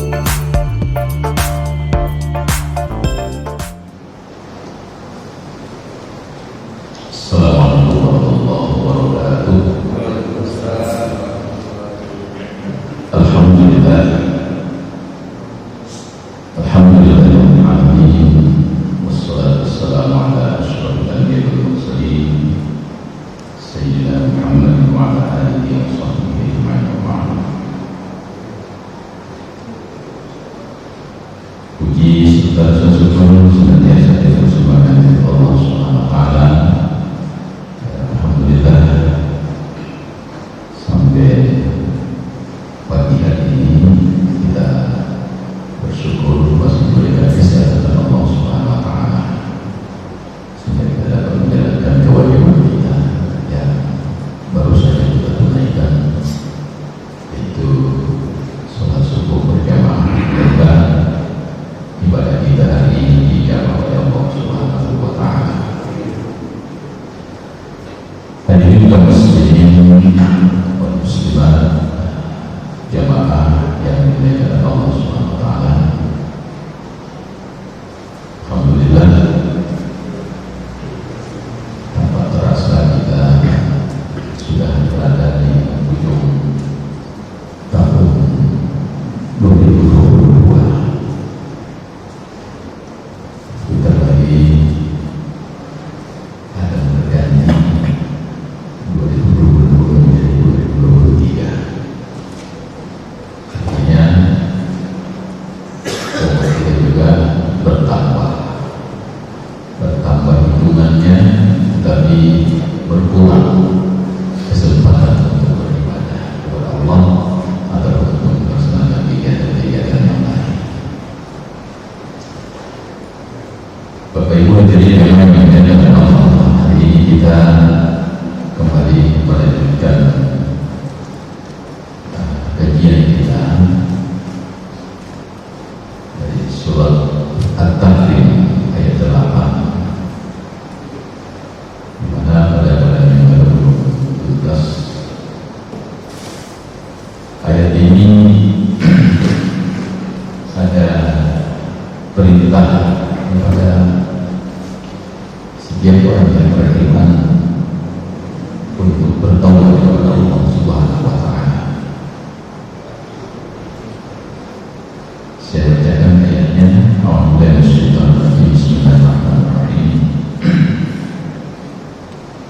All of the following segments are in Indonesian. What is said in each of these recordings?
Assalamualaikum warahmatullahi wabarakatuh. Alhamdulillah, alhamdulillahirabbil alamin, wassalatu wassalamu ala asyrofil anbiya'i wal mursalin sayyidina Muhammad wa ala alihi wa sahbihi ajma'in wa ba'd. Puji serta syukur senantiasa dipersembahkan kepada Allah Subhanahu wa taala. Alhamdulillah, sampai pagi hari ini kita bersyukur masih diberikan kesehatan Allah Subhanahu wa taala sehingga kita dapat menjalankan kewajiban kita yang baru saja kita tunaikan, yaitu sholat subuh berjamaah. Semoga ibadah kita hari ini dijawab oleh Allah Subhanahu wa taala. Hadirin kaum muslimin wal muslimat, jamaah yang dimuliakan Allah Subhanahu wa taala. Alhamdulillah, tanpa terasa kita sudah berada di ujung tahun 2022. Kita lagi akan berganti 2022 menjadi 2023. Artinya umur kita juga bertambah hitungannya, tapi berkurang kesempatan untuk beribadah kepada Allah atau untuk melaksanakan kegiatan-kegiatan yang lain. Bapak Ibu hadirin yang dimuliakan Allah, hari ini kita kembali melanjutkan kajian kita dari surat At-Tahrim ayat 8, di mana pada yang ke-17 ayat ini ada perintah kepada setiap orang yang beriman untuk bertaubat kepada Allah Subhanahu wa taala. Saya bacakan ayatnya. A'udzubillahi minasyaitonir rajim. Bismillahirrahmanirrahim.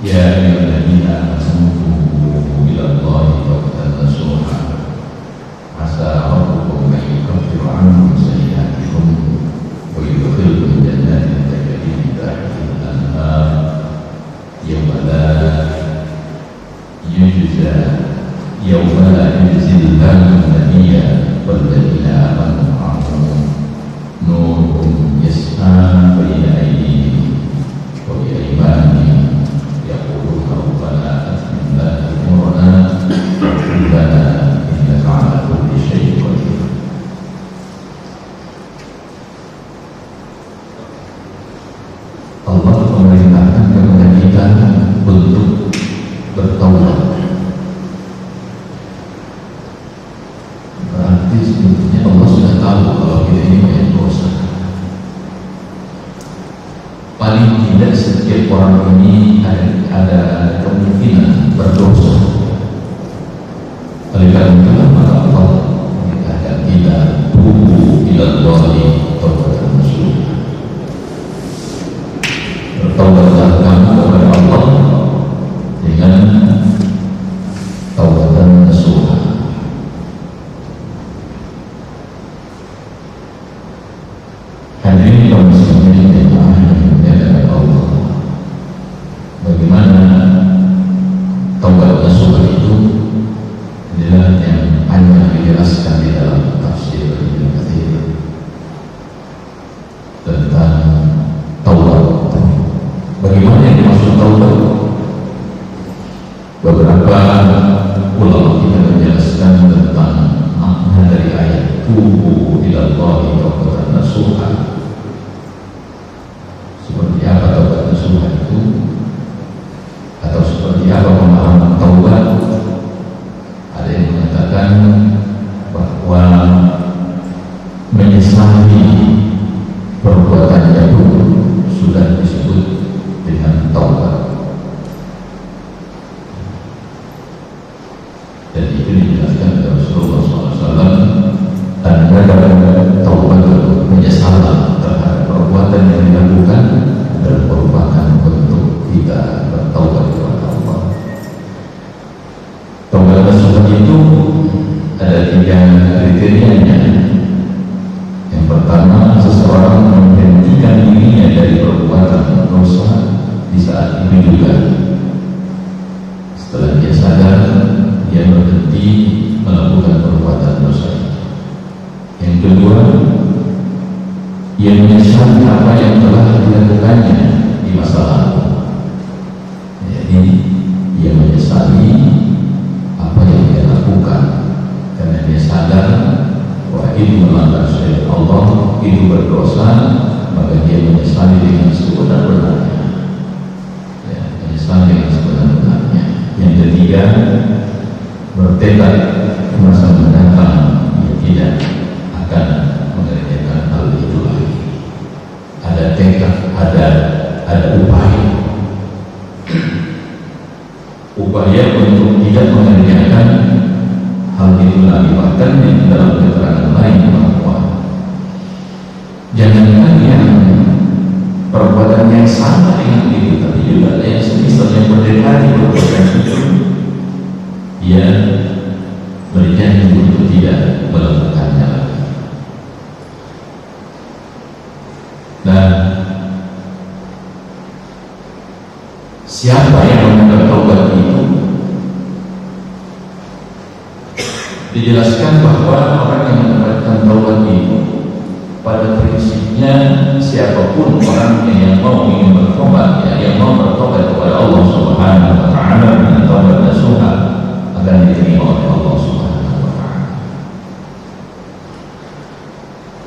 Ya ayyuhalladzina amanu tubu ilallahi taubatan nasuha. Asa rabbukum an yukaffiru 'ankum sayyi'atikum wa yudkhilkum jannatin tajri min tahtiha al-anhar yawma la yujza Allahu an-nabiyya wal-ladzina amanu ma'ahu nuruhum yas'a baina aydihim wa bi aymanihim yaquluna rabbana atmim lana nurana waghfir lana innaka 'ala kulli syai'in qadir. Allah memerintahkan kepada kita untuk bertaubat. Berarti sebetulnya Allah sudah tahu kalau kita ini banyak dosa. Paling tidak setiap orang ini ada kemungkinan berdosa. Oleh karena itu maka Allah memerintahkan kita tubu ilallahi taubatan nasuha. Bertaubatlah kamu kepada Allah dengan taubatan nasuha. Hadirin kaum muslimin jemaah yang dimuliakan Allah, bagaimana taubat nasuha itu adalah yang banyak dijelaskan di dalam tafsir Ibnu Katsir tentang taubat. Bagaimana yang dimaksud taubat? Beberapa ulama kita menjelaskan tentang makna dari ayat tubu ilallahi taubatan nasuha. Seperti apa taubat nasuha itu, atau seperti apa pemahaman taubat? Ada yang mengatakan bahwa terhadap taubat menyesal terhadap perbuatan yang dilakukan adalah merupakan bentuk kita bertaubat kepada Allah. Taubat nasuha itu ada 3 kriterianya. Yang pertama, seseorang menghentikan dirinya dari perbuatan dosa di saat itu juga. Setelah dia sadar, dia berhenti melakukan perbuatan dosa. Yang kedua, ia menyesali apa yang telah dilakukannya di masa lalu. Jadi ia menyesali apa yang dia lakukan karena dia sadar bahwa itu melanggar syariat Allah, itu berdosa, maka dia menyesali dengan sebenar-benarnya. Ya, menyesali dengan sebenar-benarnya. Yang ketiga, bertekad masa mendatang dia tidak akan mengerjakan hal itu lagi. Ada tekad, ada upaya untuk tidak mengerjakan hal itu lagi. Bahkan di dalam keterangan lain bahwa jangankan yang perbuatan yang sama dengan itu, tapi juga ada yang semisal yang mendekati perbuatan itu, ia berjanji untuk tidak melakukannya lagi. Dan siapa yang meminta taubat itu dijelaskan bahwa orang yang mendapatkan taubat itu pada prinsipnya siapapun orangnya yang mau ingin bertobat, yang mau bertobat kepada Allah Subhanahu wa taala dengan taubat nasuha akan diterima oleh Allah Subhanahu wa taala.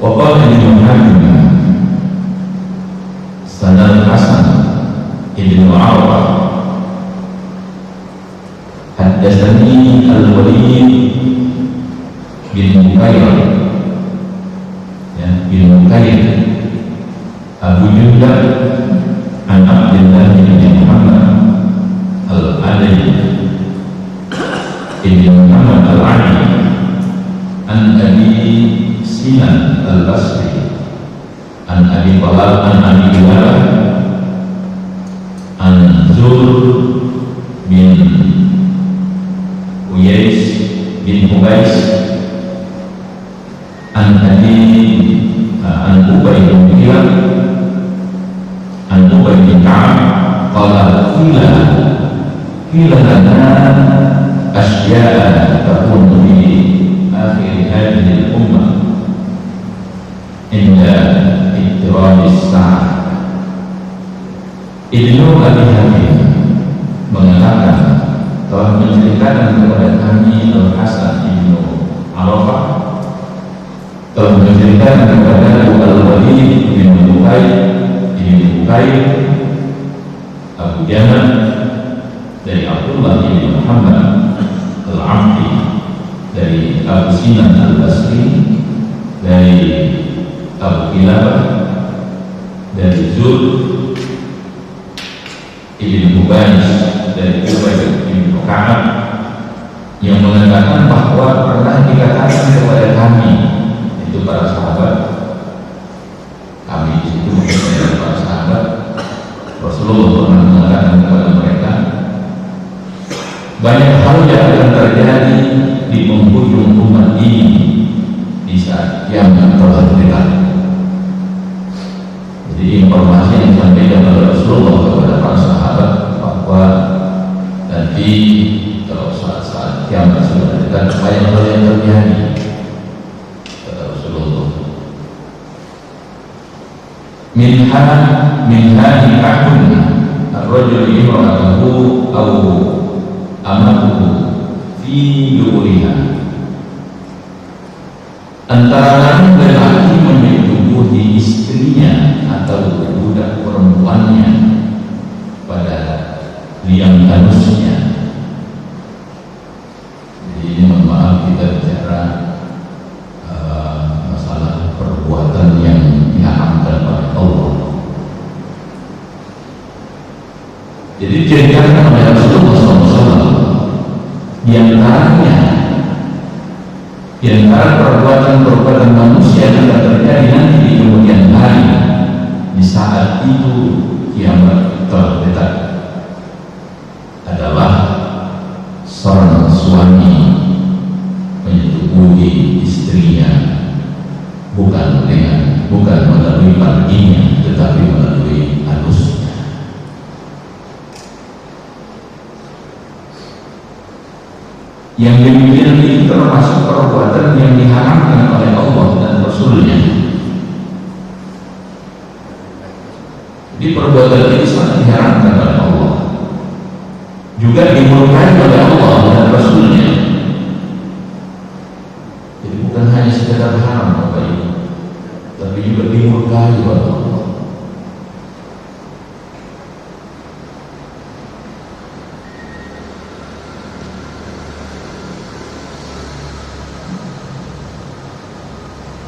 Wa qala Ibnu Hakim Sanad Hasan Ibnu Arwah haddatsani Al-Walid bin Mukayyir bin Mukayyir Abu Jundal an Abdullah bin Muhammad Al-Adai ibn Muhammad Al-Adai an Abi Sinan Al-Basri an Abi Talal an Abi Bilal an Zur bin Uyais bin Hubais an Ubay bin Hilal an Ubay bin Ka'ab qala qila lana asya'a takunu fi akhir hadhihi al-ummah inda ittirab as-sa'ah. Ibnu Abi Hatim mengatakan telah menceritakan kepada kami Al-Hasan Ibnu Arafah, telah menceritakan kepada Al-Walid bin Mukayyir Abu Jamal dari Abdullah bin Muhammad Al-Amdi dari Abu Sinan Al-Basri dari Abu Kilabah dari Zur ibn Hubais dari Ubay bin Ka'ab yang mengatakan bahwa pernah dikatakan kepada kami, itu para sahabat, kami itu mungkin para sahabat, Rasulullah pernah mengatakan kepada mereka, banyak hal yang akan terjadi di penghujung umat ini di saat kiamat telah dekat. Jadi informasi yang disampaikan oleh Rasulullah kepada para sahabat bahwa nanti kalau saat kiamat sudah dekat banyak hal yang terjadi, kata Rasulullah. Minha nikahun ar-rajul imra'atahu aw amatuhu fi duburiha. Antara lain lelaki menyetubuhi istrinya atau budak perempuannya pada liang danusnya. Jadi ini mohon maaf kita bicara masalah perbuatan yang diharamkan oleh Allah. Jadi diajarkan oleh Rasulullah SAW di antara perbuatan-perbuatan saat itu kiamat telah dekat adalah seorang suami menyetubuhi istrinya bukan melalui partinya, tetapi melalui halusnya. Yang demikian itu termasuk perbuatan yang diharamkan oleh Allah dan Rasulnya. Jadi perbuatan ini sangat diharamkan oleh Allah, juga dimurkai oleh Allah dan Rasulnya. Jadi bukan hanya sekedar haram Bapak Ibu, tapi juga dimurkai oleh Allah.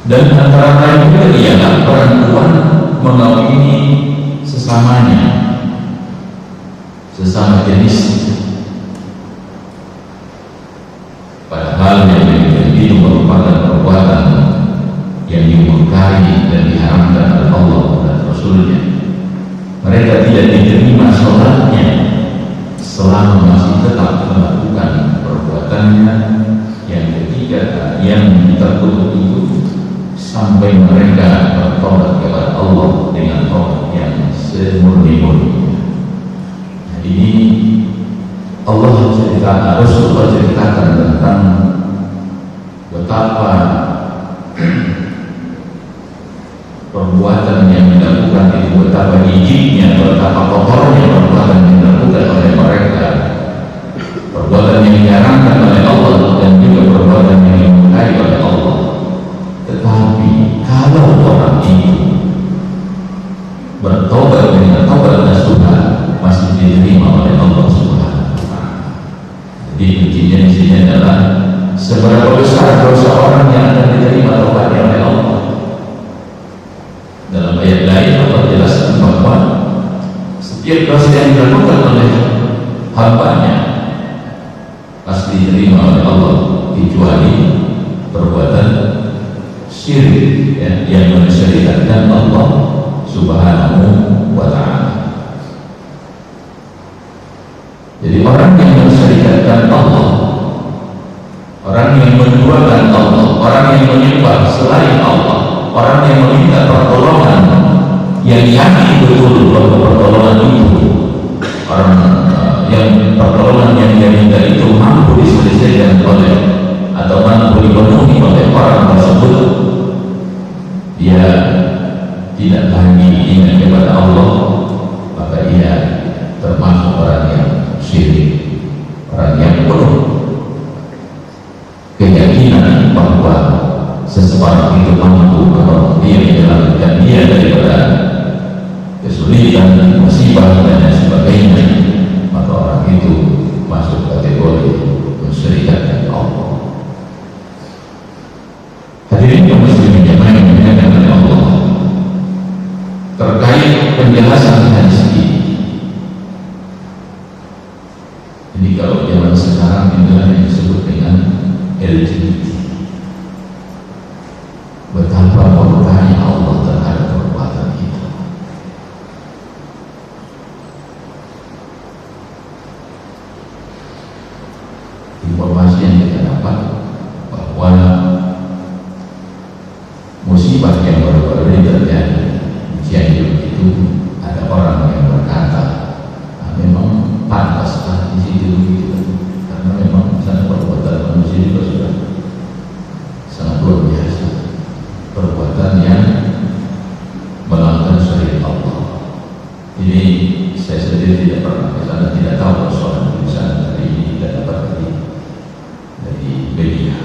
Dan antara lain juga ialah perempuan mengawini sesamanya, sesama jenis, padahal yang demikian itu merupakan perbuatan yang dimurkai dan diharamkan oleh Allah dan Rasulnya. Mereka tidak diterima sholatnya selama masih tetap melakukan perbuatannya yang ketiga yang tertutup itu, sampai mereka bertobat kepada Allah dengan tobat yang semurni-murninya. Nah, ini Allah ceritakan, Rasulullah ceritakan tentang betapa perbuatan yang dilakukan itu, betapa hijiknya, betapa kotornya perbuatan yang dilakukan oleh mereka, perbuatan yang diharamkan oleh Allah dan juga perbuatan yang dimurkai oleh Allah. Tetapi kalau orang itu bertobat dengan taubat nasuha, masih diterima oleh Allah Subhanahu wa Ta'ala. Jadi kuncinya di sini adalah seberapa besar dosa orang yang akan diterima taubatnya oleh Allah. Dalam ayat lain Allah jelaskan bahwa setiap dosa yang dilakukan oleh hamba-Nya pasti diterima oleh Allah, kecuali perbuatan syirik yang mensyariatkan Allah Subhanahu wa Ta'ala. Jadi orang yang mensyariatkan Allah, orang yang menduakan Allah, orang yang menyembah selain Allah, orang yang meminta pertolongan yang yakin betul bahwa pertolongan itu, orang yang pertolongan yang dia minta itu mampu diselesaikan oleh atau mampu dipenuhi oleh orang tersebut, dia tidak lagi ingat kepada Allah, maka ia termasuk orang yang syirik, orang yang penuh keyakinan bahwa seseorang itu mampu menolong dia, menyelamatkan dia daripada kesulitan, musibah dan sebagainya, maka orang itu masuk kategori mensyirikkan Allah. Hadirin kaum muslimin yang dimuliakan oleh Allah, terkait penjelasan hadis ini kalau zaman sekarang inilah yang disebut dengan LGBT. Betapa murkanya Allah terhadap perbuatan kita. Informasi yang kita dapat bahwa musibah yang baru-baru ini terjadi di Cianjur itu, ada orang yang berkata, nah, memang pantaskah di situ gitu, karena memang sana perbuatan manusia juga sudah sangat luar biasa, perbuatan yang melanggar syariat Allah. Ini saya sendiri tidak pernah ke sana, tidak tahu persoalan di sana, hari ini tidak dapat dari media.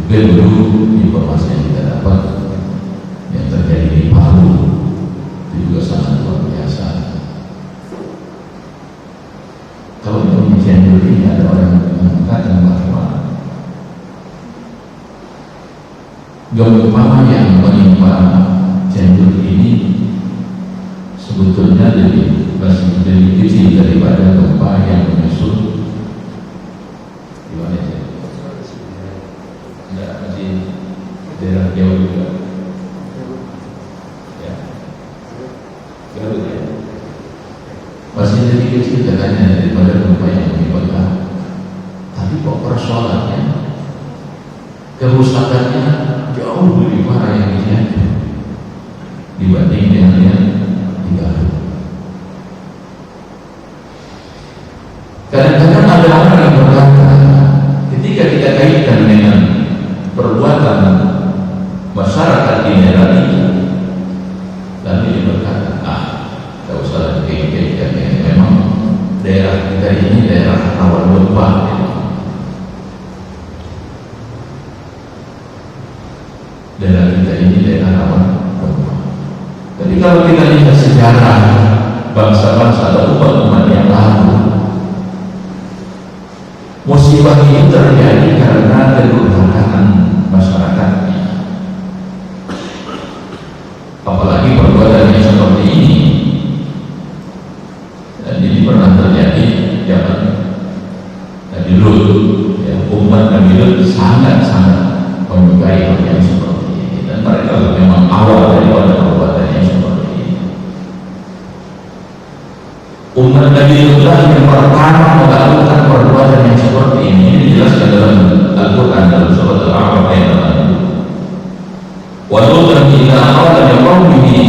Juga dulu informasi yang kita dapat yang terjadi di Palu itu juga sangat luar biasa. Kalau di Indonesia ini ada orang yang mengatakan bahwa gempa yang menimpa Cianjur ini sebetulnya masih lebih kecil daripada gempa yang menyusul di Malaysia. Tidak, masih daerah jauh juga. kecil katanya daripada rumah yang lebih besar. Tapi kok persoalannya, kerusakannya jauh lebih parah yang di Cianjur dibanding dengan yang di Garut. Kadang-kadang ada orang yang berkata, ketika kita kaitkan dengan perbuatan masyarakat di daerah itu, lalu dia berkata, tak usah dikaitkan, memang daerah kita ini daerah rawan gempa. Daerah kita ini daerah rawan gempa. Tapi kalau kita lihat sejarah bangsa-bangsa atau umat-umat yang lalu, musibah ini terjadi karena kedurhakaan masyarakatnya. Apalagi perbuatan yang seperti ini, dan ini pernah terjadi zaman Nabi Lut. Ya, umat Nabi Lut sangat-sangat menyukai hal yang seperti ini, dan mereka memang awal daripada perbuatan yang seperti ini. Umat Nabi Lut yang pertama melakukan perbuatan yang seperti ini dijelaskan dalam Al-Quran dalam surat Al-A'raf ayat 80. Wa lutan idza qala liqaumihi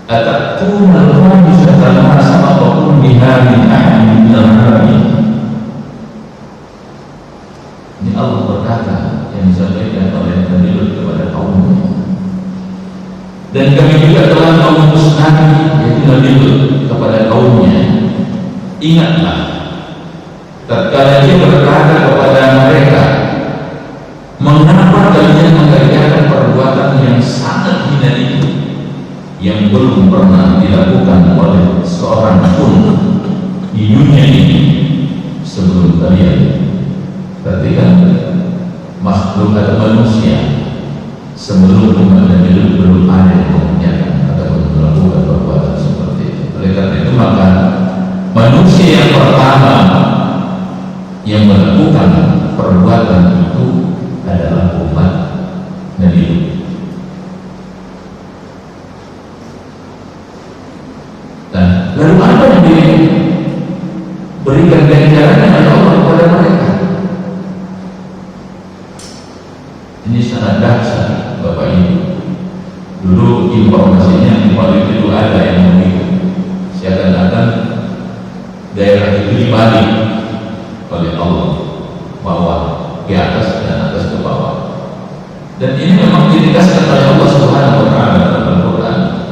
atatuna al-fahishata ma sabaqakum biha min ahadin min al-alamin. Ini Allah berkata yang disampaikan oleh Nabi Lut kepada kaumnya. Dan kami juga telah mengutus Nabi, yaitu Nabi Lut, kepada kaumnya. Ingatlah, tatkala dia berkata kepada mereka, mengapa kalian mengerjakan perbuatan yang sangat hina itu, yang belum pernah dilakukan oleh seorang pun di dunia ini sebelum kalian. Ketika makhluk atau manusia sebelum umat Nabi Lut belum ada yang mengerjakan atau melakukan perbuatan seperti itu. Oleh karena itu maka manusia yang pertama yang melakukan perbuatan itu adalah umat Nabi Lut. Dan lalu apa yang diberikan ganjarannya oleh Allah kepada mereka? Ini sangat dahsyat, Bapak Ibu. Dulu informasinya di Bali itu ada yang begitu. Seakan-akan daerah itu dibalik oleh Allah, bawah ke atas dan atas ke bawah. Dan ini memang ditegaskan oleh Allah Subhanahu wa taala dalam Al-Qur'an.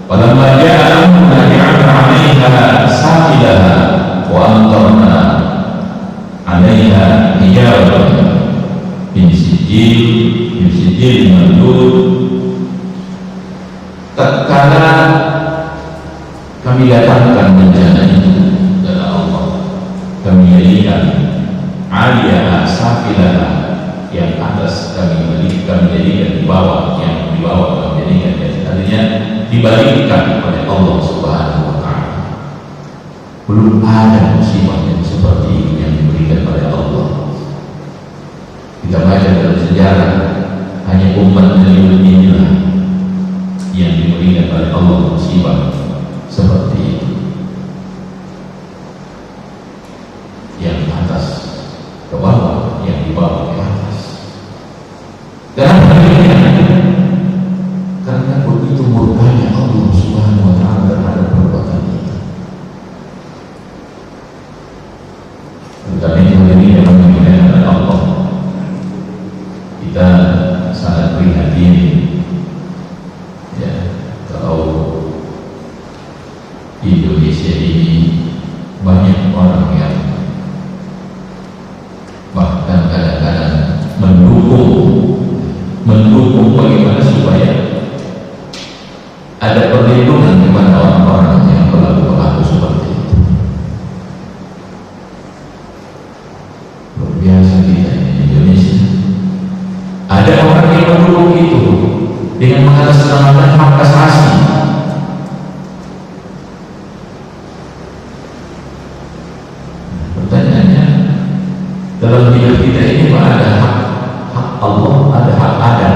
Falamma ja'a amruna ja'alna 'alayha safilaha wa amtarna 'alayha hijaratan min sijil mandud. Tatkala kami datangkan bencana itu dari Allah, kami jadikan aliyah safilah, yang atas kami jadikan di bawah, yang di bawah kami jadikan, artinya dibalikkan oleh Allah Subhanahu wa taala. Belum ada musibah yang seperti ini yang diberikan oleh Allah. Kita baca dalam sejarah, hanya umat Nabi Lut inilah yang diberikan oleh Allah musibah seperti itu. Yang atas ke bawah, yang di bawah ke atas. Kenapa demikian? Karena begitu murkanya Allah Subhanahu wa taala terhadap perbuatan itu. Kami ini memang dimuliakan oleh Allah. Kita sangat prihatin, ya, kalau Indonesia ini banyak orang yang bahkan kadang-kadang mendukung bagaimana supaya ada perlindungan kepada orang-orang yang pelaku-pelaku seperti itu. Luar biasa kita di Indonesia. Ada orang yang mendukung itu dengan mengatasnamakan hak asasi. Pertanyaannya, dalam hidup kita ini ada hak Allah, ada hak Adam.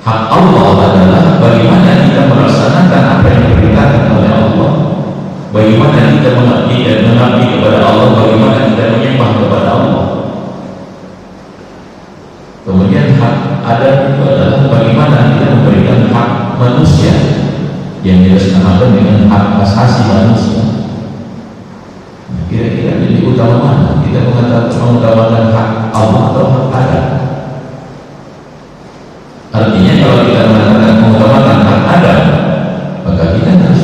Hak Allah adalah bagaimana kita melaksanakan melaksanakan apa yang diperintahkan oleh Allah, bagaimana kita mengabdi dan mengabdi kepada Allah, bagaimana kita menyembah kepada Allah. Kemudian hak adat itu adalah bagaimana kita memberikan hak manusia yang disamakan dengan hak asasi manusia. Nah, kira-kira jadi utama mana? Kita mengutamakan hak Allah atau hak adat? Artinya kalau kita mengutamakan hak adat, maka kita harus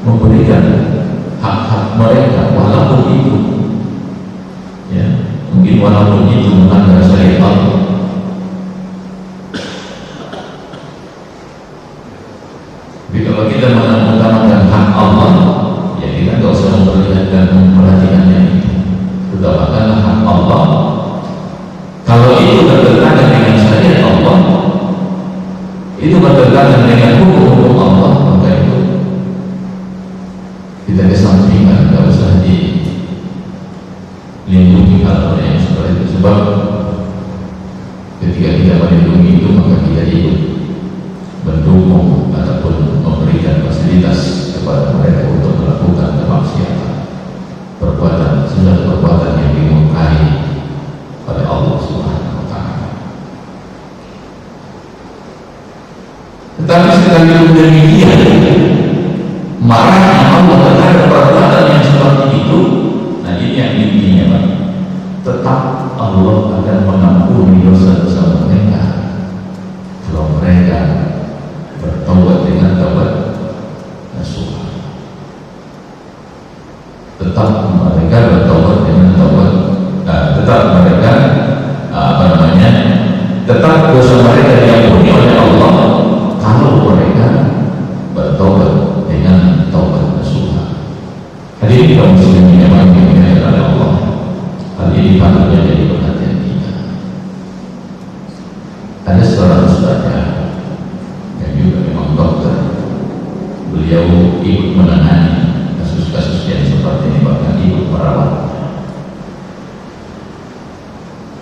memberikan hak-hak mereka walaupun itu, ya, mungkin walaupun itu melanggar syariat Allah. Tapi kalau kita mengutamakan hak Allah, ya kita tidak usah memperhatikannya itu. Utamakanlah hak Allah. Kalau itu bertentangan dengan syariat Allah, itu bertentangan dengan hukum Allah, maka itu kita kesampingkan, tidak usah dilindungi hal yang seperti itu. Sebab ketika kita melindungi itu, maka kita ikut mendukung ataupun memberikan fasilitas kepada mereka untuk melakukan kemaksiatan, segala perbuatan yang dimungkari pada Allah Subhanahu wa Ta'ala. Tetapi sekalipun demikian, marahnya Allah terhadap perbuatan yang seperti itu, nah ini yang intinya, Pak. Tetap Allah akan mengampuni dosa-dosa mereka kalau mereka bertaubat dengan taubat nasuha. Tetap mereka bertaubat dengan taubat, tetap mereka tetap dosa mereka diampuni oleh Allah kalau mereka bertaubat dengan taubat nasuha. Hadirin kaum muslimin yang dimuliakan oleh Allah, hal ini patutnya jadi perhatian kita. Ada seorang ustazah yang juga memang dokter, beliau ikut menangani kasus-kasus yang seperti ini, bahkan ikut merawat.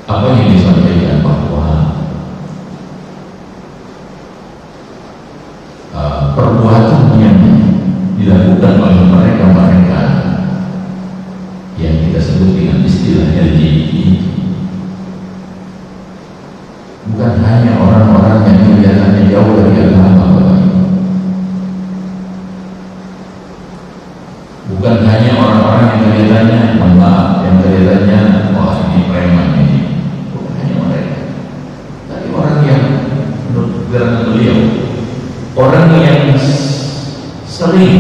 Apa yang disampaikan bahwa perbuatan yang dilakukan oleh mereka yang kita sebut dengan istilah LGBT bukan hanya orang-orang yang kelihatannya jauh dari agama, bukan hanya orang-orang yang kelihatannya yang kelihatannya wah ini preman ini, bukan hanya mereka, tapi orang yang menurut keterangan beliau, orang yang sering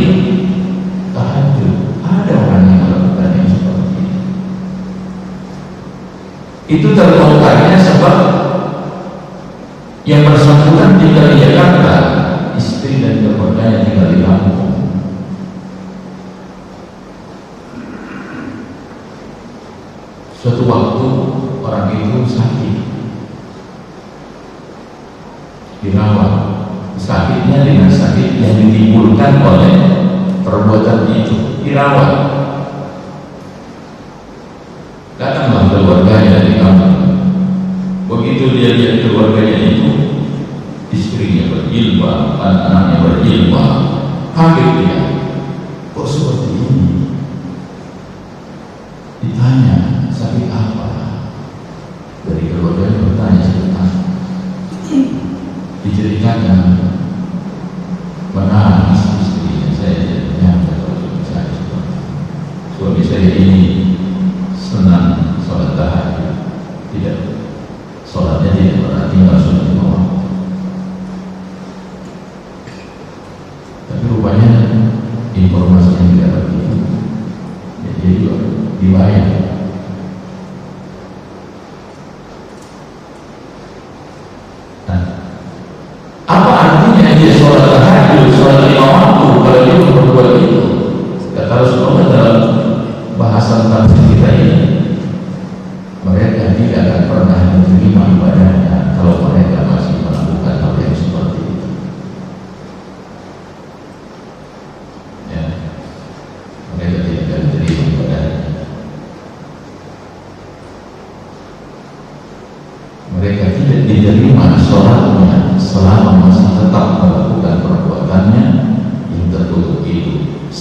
tahajud, ada orang yang melakukan yang seperti itu. Itu terbongkarnya sebab yang bersangkutan tinggal di Jakarta, istri dan keluarganya tinggal di Lampung. Suatu waktu orang itu sakit, dirawat. Sakitnya dengan sakit yang ditimbulkan oleh perbuatan itu, dirawat. Datanglah keluarganya dari kampung. Begitu dia lihat keluarganya itu, istrinya berjilbab, anak-anaknya berjilbab, kaget dia. Kok seperti ini? Ditanya, sakit apa? Dari keluarganya bertanya sakit apa? Diceritakan, menangis istrinya, saya tidak menyangka kalau suami saya ini senang sholat tahajud, tidak, sholatnya tidak pernah tinggal sholat lima waktu. Tapi rupanya informasi yang tidak begitu, jadi juga dibayar. Apa artinya dia sholat tahajud, sholat lima waktu kalau dia berbuat itu? Kata Rasulullah dalam bahasan tafsir kita ini, mereka tidak akan pernah diterima ibadahnya kalau mereka masih melakukan hal yang seperti itu. Ya, mereka tidak akan diterima ibadahnya. Mereka tidak diterima sholatnya selama masih tetap melakukan perbuatannya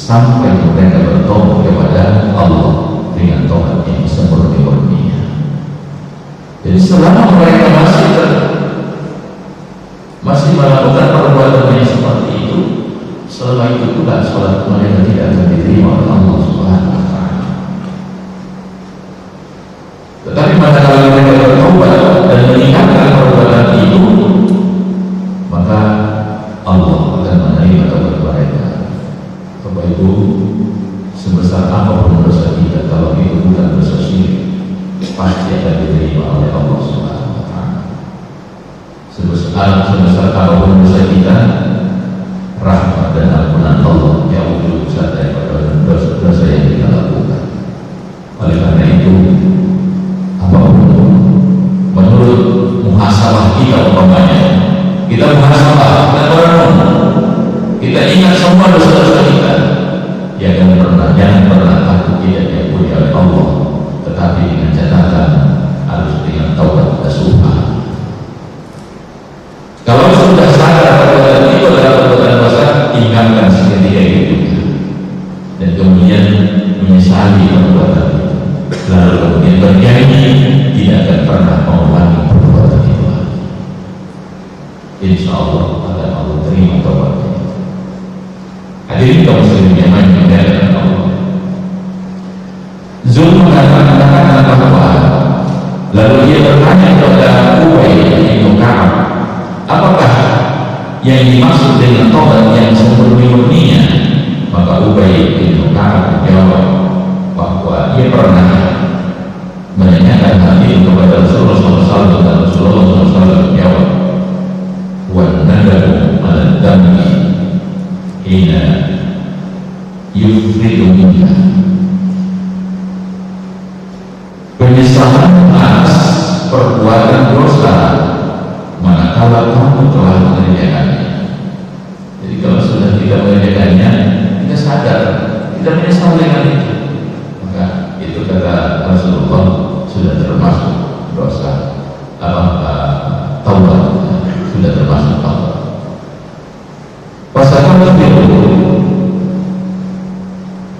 sampai mereka bertobat kepada Allah dengan tobat yang seperti-murninya. Jadi selama mereka masih melakukan perbuatan yang seperti itu, selama itu pula sholat mereka tidak akan diterima oleh Allah Subhanahu wa Ta'ala. Tetapi manakala mereka bertobat dan meninggalkan perbuatan itu, maka Allah akan menerima taubat mereka. Taubat itu sebesar apapun dosa kita, kalau itu bukan dosa syirik, pasti akan diterima oleh Allah Subhanahu wa Ta'ala. Sebesar apapun dosa kita, rahmat dan ampunan Allah jauh lebih besar daripada dosa-dosa yang kita lakukan. Oleh karena itu, apapun menurut muhasabah kita, umpamanya kita muhasabah dan merenung, kita ingat semua dosa-dosa kita, jangan pernah takut tidak diampuni oleh Allah, tetapi dengan catatan harus dengan taubat nasuha. Kalau sudah sadar perbuatan itu adalah perbuatan dosa, tinggalkan seketika itu dan kemudian menyesali perbuatan itu, lalu kemudian berjanji tidak akan pernah mengulangi perbuatan itu lagi. Insya Allah akan Allah terima taubatnya. Hadirin kaum muslimin yang dimuliakan Allah, Zul mengatakan bahwa lalu dia bertanya kepada Ubay bin Ka'ab, apakah yang dimaksud dengan taubat yang seperti-murninya? Maka Ubay bin Ka'ab menjawab bahwa dia pernah menanyakan hal itu kepada Rasulullah SAW, dan Rasulullah SAW menjawab, wa nadamu ala dami hina yufridu minka. Penyesalan atas perbuatan dosa manakala kamu telah mengerjakannya. Jadi kalau sudah tidak mengerjakannya, kita sadar, kita menyesal dengan itu, maka itu kata Rasulullah sudah termasuk dosa taubat, sudah termasuk taubat.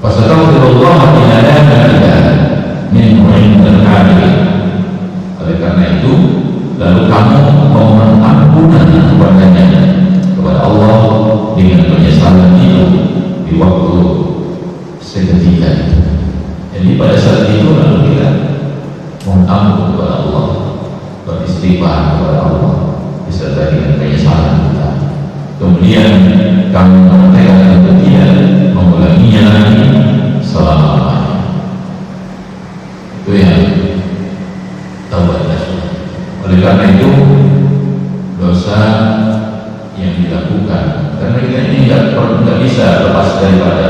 Fastaghfirullah ila la min mu'inil kafirin. Oleh karena itu, lalu kamu mohon ampunan kepada Allah dengan penyesalan itu di waktu seketika itu. Jadi pada saat itu lalu kita mohon ampun kepada Allah, beristighfar kepada Allah disertai dengan penyesalan kita. Kemudian kamu menegakkan untuk tidak mengulanginya lagi selama-lamanya. Itu yang taubat nasuha. Oleh karena itu, dosa yang dilakukan, karena kita ini tidak bisa lepas daripada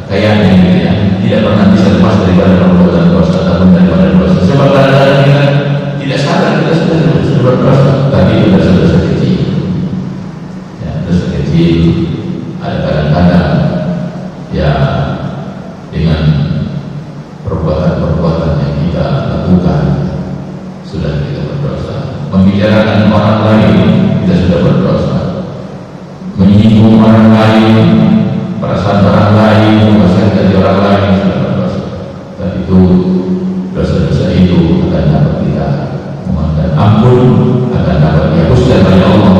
kayaknya gitu ya, tidak pernah bisa lepas daripada perbuatan dosa ataupun daripada dosa. Sebab kadang-kadang kita tidak sadar kita sudah berdosa, tapi itu dosa-dosa kecil. Dosa kecil ada kadang-kadang ya dengan perbuatan-perbuatan yang kita lakukan sudah kita berdosa. Membicarakan orang lain kita sudah berdosa. Menyinggung orang lain, perasaan orang lain, perasaan dari orang lain sudah berdosa. Dan itu dosa-dosa itu akan dapat kita mohonkan ampun, akan dapat dihapuskan oleh Allah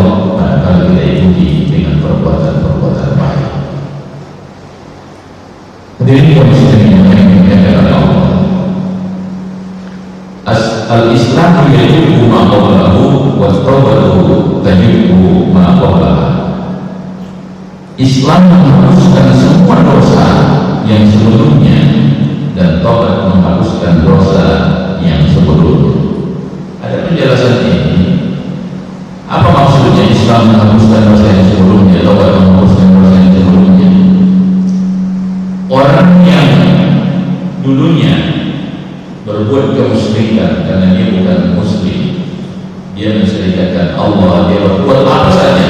kalau kita ikuti dengan perbuatan-perbuatan baik. Hadirin kaum muslimin yang dimuliakan oleh Allah, al-Islam yajibu ma qablahu wa taubatu tajibu ma qablaha. Islam menghapuskan semua dosa yang sebelumnya dan taubat menghapuskan dosa yang sebelumnya. Ada penjelasan ini. Apa maksudnya Islam menghapuskan dosa yang sebelumnya, taubat menghapuskan dosa yang sebelumnya? Orang yang dulunya berbuat kemusyrikan karena dia bukan muslim, dia mensyirikkan Allah, dia berbuat apa saja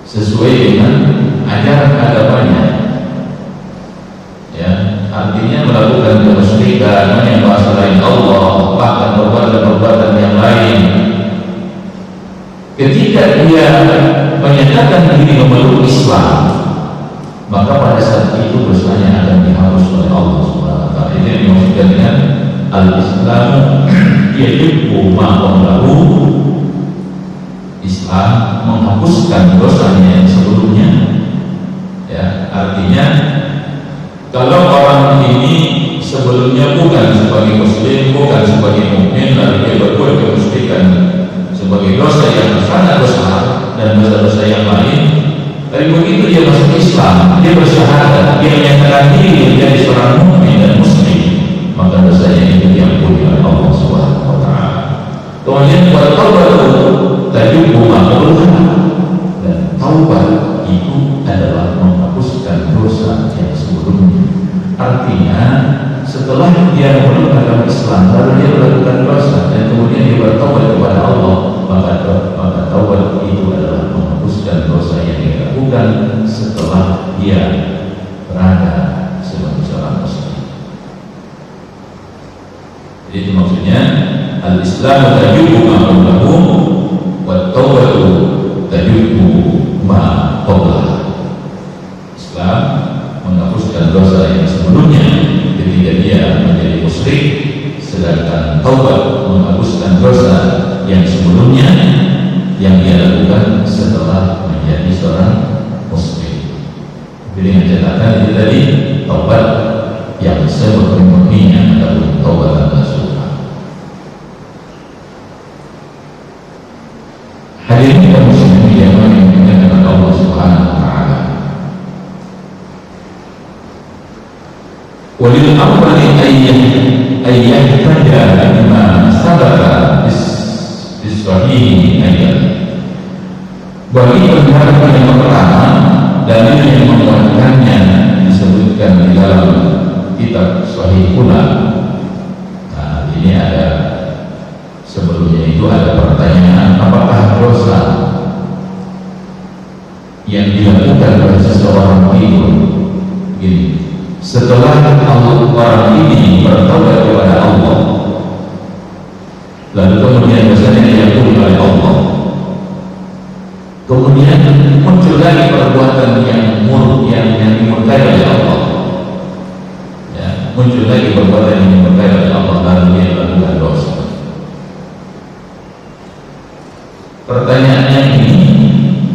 sesuai dengan ajaran agamanya, ya, artinya melakukan kemusyrikan, menyembah selain Allah, bahkan perbuatan-perbuatan yang lain. Ketika ketika dia menyatakan diri memeluk Islam, maka pada saat itu dosanya akan dihapus oleh Allah Subhanahu wa taala. Ini yang dimaksudkan dengan al-Islam yajibu ma qablahu. Islam menghapuskan dosanya yang sebelumnya. Ya, artinya kalau orang ini sebelumnya bukan sebagai muslim, bukan sebagai mukmin, lalu dia berbuat kemusyrikan sebagai dosa yang sangat besar dan dosa-dosa yang lain, tapi begitu dia masuk Islam, dia bersyahadat, dia menyatakan diri menjadi seorang mukmin dan muslim, maka dosanya itu diampuni oleh Allah Subhanahu wa taala. Kemudian taubatu tajibu ma qablaha, dan taubat itu adalah menghapuskan dosa yang sebelumnya. Artinya setelah dia memeluk Islam lalu dia melakukan dosa dan kemudian dia bertaubat kepada Allah, maka taubat itu adalah menghapuskan dosa yang dia lakukan setelah dia berada sebagai seorang muslim. Jadi itu maksudnya al-Islam tajibu ma qablahu wa taubatu tajibu ma qablaha. Islam menghapuskan dosa yang sebelumnya ketika dia menjadi musyrik, sedangkan taubat menghapuskan dosa yang sebelumnya yang dia lakukan setelah menjadi seorang muslim. Dengan catatan itu tadi, taubat yang sebenarnya adalah taubat nasuha. Hadirin kaum muslimin yang dimuliakan Allah Subhanahu wa taala. Walil awwali ayyahtaja bima sabata bis-sahih ayat. Bagi pendapat yang pertama, dalil yang menguatkannya disebutkan di dalam kitab Sahih pula. Nah, ini ada sebelumnya itu ada pertanyaan, apakah dosa yang dilakukan oleh seseorang itu begini, setelah orang ini bertaubat kepada Allah, lalu kemudian dosanya diampuni oleh Allah, kemudian muncul lagi perbuatan yang dimurkai oleh Allah, ya, muncul lagi perbuatan yang dimurkai oleh Allah, lalu dia melakukan dosa. Pertanyaannya ini,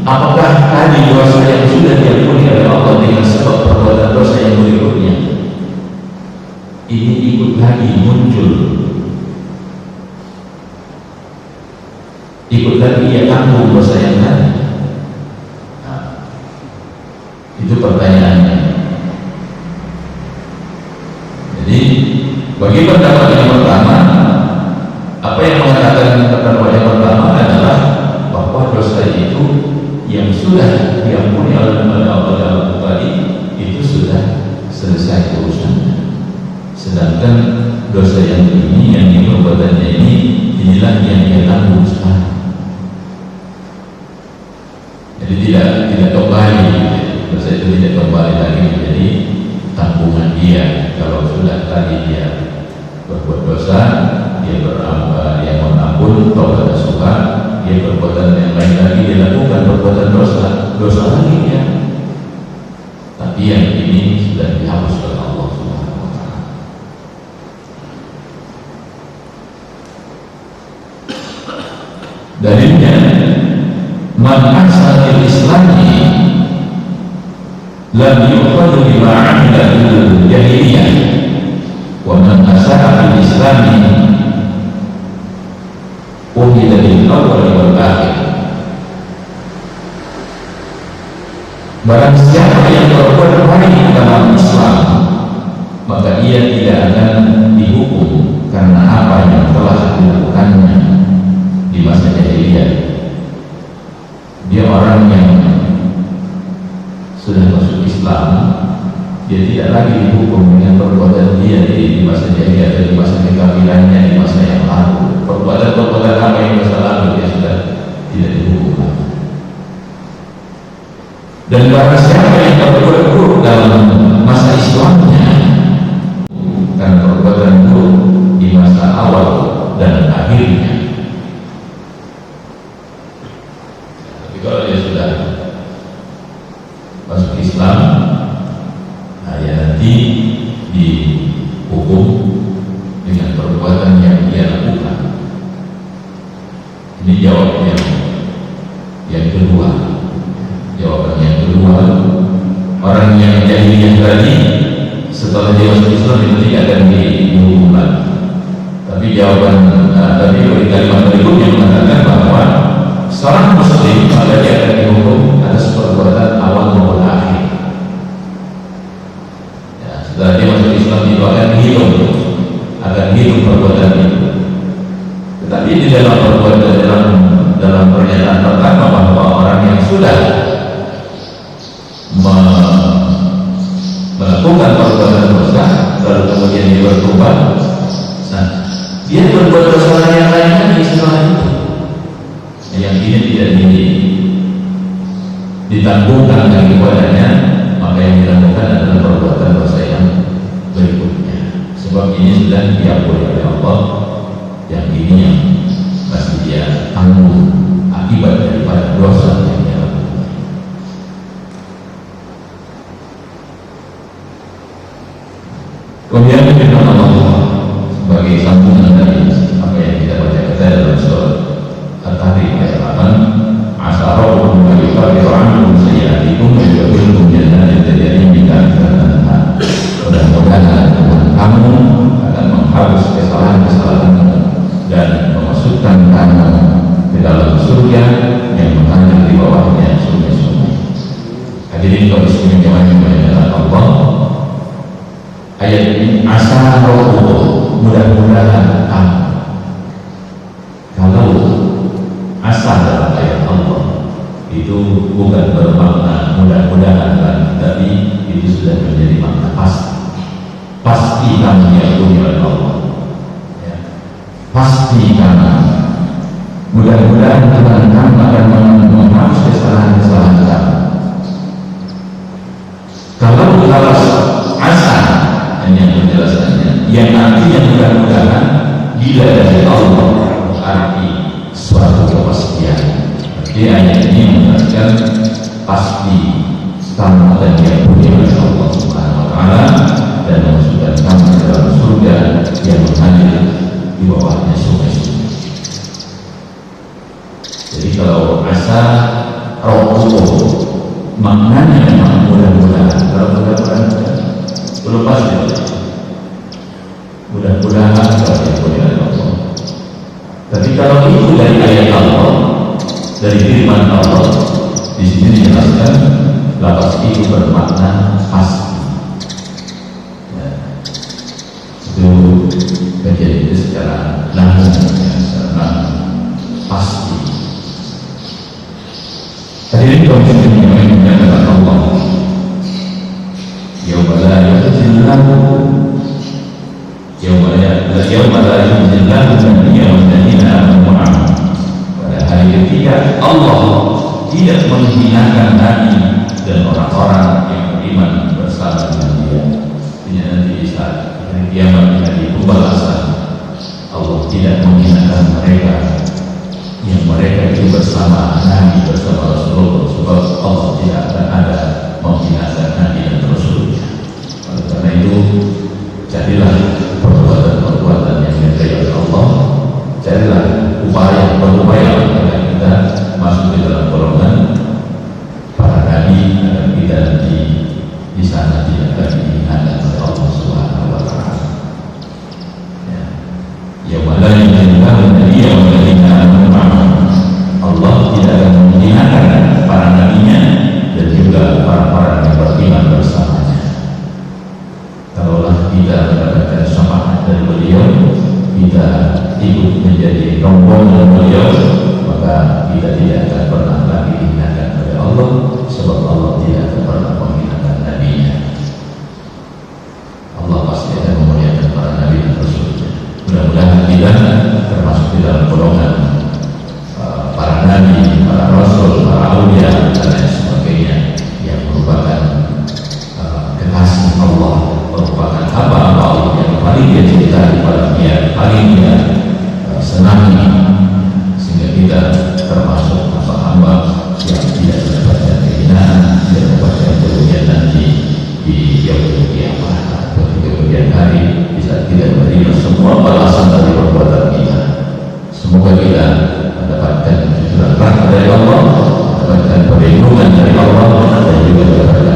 apakah tadi dosa yang sudah diampuni oleh Allah dengan sebab perbuatan dosa yang berikutnya ini ikut lagi muncul, ikut lagi ia tanggung dosa yang tadi? Nah, itu pertanyaannya. Jadi bagi pendapat yang pertama, apa yang mengatakan pendapat yang pertama adalah bahwa dosa itu yang sudah diampuni oleh Allah dalam tadi itu sudah selesai urusannya. Sedangkan dosa yang ini, yang perbuatannya ini, inilah yang dia tanggung sekarang. Jadi tidak kembali, dosa itu tidak kembali lagi menjadi tanggungan dia. Kalau sudah tadi dia berbuat dosa, dia mengampun, taubat nasuha, dia perbuatan yang lain lagi dia lakukan perbuatan dosa lagi ya. Tapi yang ini sudah dihapus oleh Allah Subhanahu wa taala. Dalilnya, man ahsana fil islami lam yuqad bima 'amila fil jahiliyah wa man ahsana fil islami uhila bil awwal wal akhir. Barang siapa yang berbuat baik dalam Islam, maka ia tidak akan dihukum karena apa yang telah dilakukannya di masa jahiliyah. Dia orang yang sudah masuk Islam, dia tidak lagi dihukum dengan perbuatan dia di masa jahiliyah atau di masa kekafirannya di masa yang lalu. Perbuatan apa yang masa lalu dia sudah tidak dihukum lagi. Dan barang siapa yang berbuat buruk dalam masa Islamnya dan perbuatan buruk di masa awal dan akhirnya, dihukum dengan perbuatan yang dia lakukan. Ini jawab yang kedua. Jawaban yang kedua, orang yang jahiliyah tadi setelah dia masuk Islam itu tidak akan dihukum lagi. Tapi tapi kalimat berikutnya mengatakan bahwa seorang muslim maka dia akan dihukum atas perbuatan awal maupun akhir. Ya, setelah dia masuk Islam itu akan hidup perbuatan itu. Tetapi di dalam perbuatan dalam pernyataan pertama bahwa orang yang sudah melakukan perbuatan dosa lalu kemudian dia bertobat, dia berbuat dosa yang lain lagi setelah itu. Yang ini tidak ditanggungan lagi kepadanya, maka yang dilakukan adalah perbuatan dosa yang berikutnya. Sebab ini sudah diampuni oleh Allah, yang ini yang masih dia tanggung akibat daripada dosa yang dia lakukan. Kemudian firman Allah sebagai sambungan dari apa yang kita baca dalam surat At-Tahrim ayat 8, asa rabbukum an yukaffiru ankum sayyi'atikum wa yudkhilukum jannatin tajri min tahtiha al-anhar. Mudah-mudahan Tuhan kamu akan menghapus kesalahan-kesalahanmu dan memasukkan kamu ke dalam surga yang mengalir di bawahnya sungai-sungai. Hadirin kaum muslimin jemaah yang dimuliakan Allah, ayat ini asa rabbukum, mudah-mudahan kamu. Kalau asa dalam ayat Allah itu bukan bermakna mudah-mudahan lagi, tapi itu sudah menjadi makna pasti kamu diampuni oleh Allah, ya. Pasti kamu, mudah-mudahan Tuhan kamu akan menghapus kesalahan-kesalahan kamu. Kalau asa hanya penjelasannya yang artinya mudah-mudahan bila dari Allah arti suatu kepastian. Jadi ayat ini menerangkan pasti kamu akan diampuni oleh Allah Subhanahu wa Ta'ala dan memasukkan kamu ke dalam surga yang mengalir di bawahnya sungai-sungai. Jadi kalau asa rabbukum maknanya memang mudah-mudahan. Kalau mudah-mudahan belum pasti. Mudah-mudahan kalau diampuni oleh Allah. Tapi kalau itu dari ayat Allah, dari firman Allah, di sini dijelaskan lafaz itu bermakna pasti. Ya. Itu menjadi itu secara langsung, secara pasti. Hadirin kaum muslimin yang dimuliakan Allah, yauma la yuzillahu yauma la yuzillahu nabiyya wal ladina amanu ma'ahu. Pada hari ketika Allah tidak menghinakan Nabi dan orang-orang yang beriman bersama dengan dia. Ini nanti di saat hari kiamat di hari pembalasan, Allah tidak menghinakan mereka yang mereka itu bersama Nabi, bersama Rasulullah, sebab Allah tidak akan ada menghinakan Nabi dan Rasulnya. Oleh karena itu, carilah perbuatan-perbuatan yang diridai oleh Allah, carilah upaya agar kita masuk di dalam golongan para Nabi, agar kita nanti di sana tidak akan dihinakan oleh Allah Subhanahu wa Ta'ala. Ya wala yuzillahu nabiyya wal ladina amanu ma'ahu. Allah tidak akan menghinakan para nabinya dan juga para yang beriman bersamanya. Kalaulah kita mendapatkan syafaat dari beliau, kita ikut menjadi rombongan beliau, maka kita tidak akan pernah lagi dihinakan oleh Allah, sebab Allah tidak akan pernah menghinakan nabinya. Allah pasti akan memuliakan para nabi dan rasulnya. Mudah-mudahan kita termasuk di dalam golongan para nabi, para rasul, para aulia dan lain sebagainya yang merupakan kekasih Allah, merupakan hamba-hamba Allah yang paling dia cintai, paling dia senangi, sehingga kita termasuk hamba-hamba yang tidak mendapatkan kehinaan, tidak mendapatkan kerugian nanti di yaumul kiamat. dari Allah, mendapatkan perlindungan dari Allah, dan juga mendapatkan